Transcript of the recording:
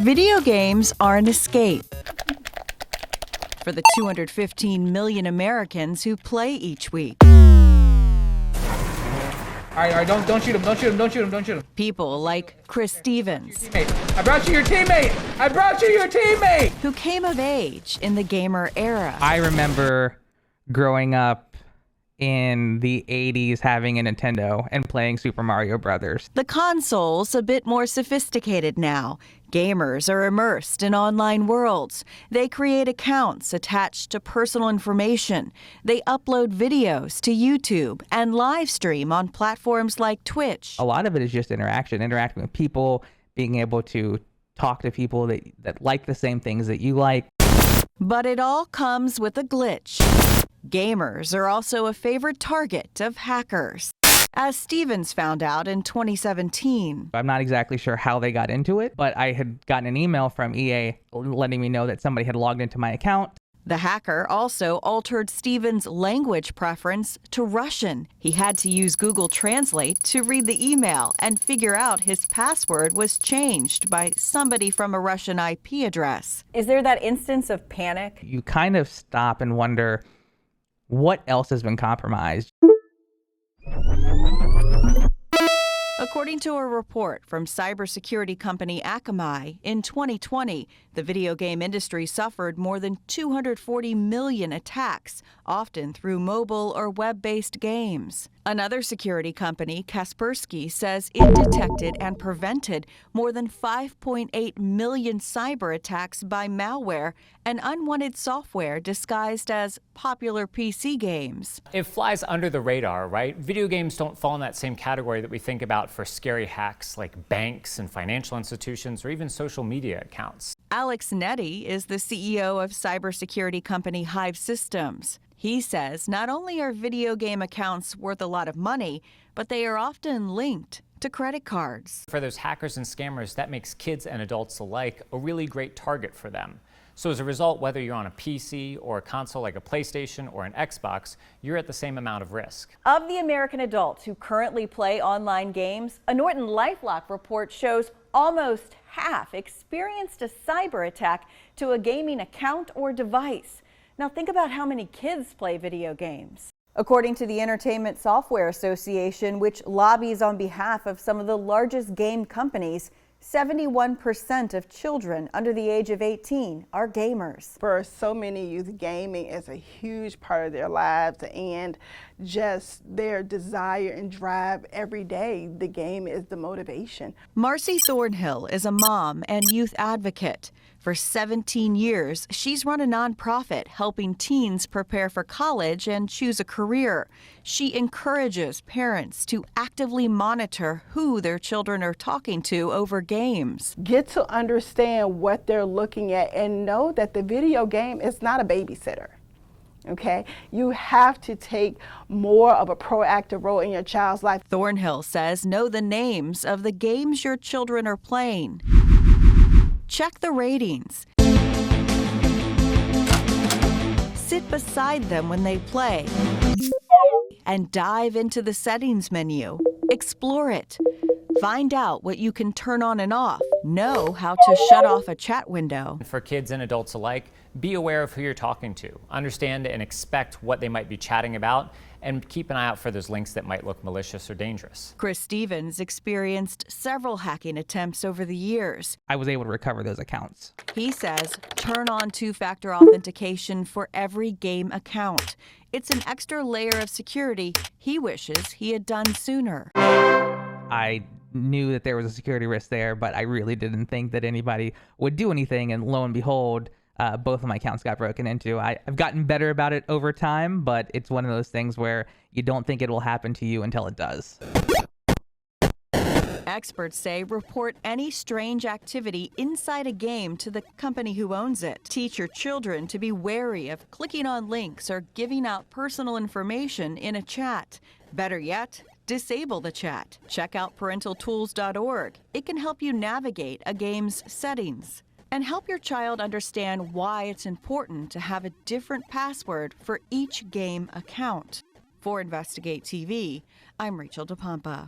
Video games are an escape for the 215 million Americans who play each week. All right, don't shoot him, don't shoot him, don't shoot him, don't shoot him. People like Chris Stevens. I brought you your teammate! I brought you your teammate! Who came of age in the gamer era. I remember growing up in the 80s having a Nintendo and playing Super Mario Brothers. The console's a bit more sophisticated now. Gamers are immersed in online worlds. They create accounts attached to personal information. They upload videos to YouTube and live stream on platforms like Twitch. A lot of it is just interacting with people, being able to talk to people that like the same things that you like. But it all comes with a glitch. Gamers are also a favorite target of hackers, as Stevens found out in 2017. I'm not exactly sure how they got into it, but I had gotten an email from EA letting me know that somebody had logged into my account. The hacker also altered Stevens' language preference to Russian. He had to use Google Translate to read the email and figure out his password was changed by somebody from a Russian IP address. Is there that instance of panic? You kind of stop and wonder what else has been compromised. According to a report from cybersecurity company Akamai, in 2020, the video game industry suffered more than 240 million attacks, often through mobile or web-based games. Another security company, Kaspersky, says it detected and prevented more than 5.8 million cyber attacks by malware and unwanted software disguised as popular PC games. It flies under the radar, right? Video games don't fall in that same category that we think about for scary hacks like banks and financial institutions or even social media accounts. Alex Netty is the CEO of cybersecurity company Hive Systems. He says not only are video game accounts worth a lot of money, but they are often linked to credit cards. For those hackers and scammers, that makes kids and adults alike a really great target for them. So as a result, whether you're on a PC or a console like a PlayStation or an Xbox, you're at the same amount of risk. Of the American adults who currently play online games, a Norton LifeLock report shows almost half experienced a cyber attack to a gaming account or device. Now think about how many kids play video games. According to the Entertainment Software Association, which lobbies on behalf of some of the largest game companies, 71% of children under the age of 18 are gamers. For so many youth, gaming is a huge part of their lives and just their desire and drive every day. The game is the motivation. Marcy Thornhill is a mom and youth advocate. For 17 years, she's run a nonprofit helping teens prepare for college and choose a career. She encourages parents to actively monitor who their children are talking to over games. Get to understand what they're looking at and know that the video game is not a babysitter. Okay, you have to take more of a proactive role in your child's life. Thornhill says know the names of the games your children are playing. Check the ratings. Sit beside them when they play. And dive into the settings menu. Explore it. Find out what you can turn on and off. Know how to shut off a chat window. For kids and adults alike, be aware of who you're talking to. Understand and expect what they might be chatting about, and keep an eye out for those links that might look malicious or dangerous. Chris Stevens experienced several hacking attempts over the years. I was able to recover those accounts. He says turn on two-factor authentication for every game account. It's an extra layer of security he wishes he had done sooner. I knew that there was a security risk there, but I really didn't think that anybody would do anything, and lo and behold, both of my accounts got broken into. I've gotten better about it over time, but it's one of those things where you don't think it will happen to you until it does. Experts say report any strange activity inside a game to the company who owns it. Teach your children to be wary of clicking on links or giving out personal information in a chat. Better yet, disable the chat. Check out parentaltools.org. It can help you navigate a game's settings. And help your child understand why it's important to have a different password for each game account. For Investigate TV, I'm Rachel DePompa.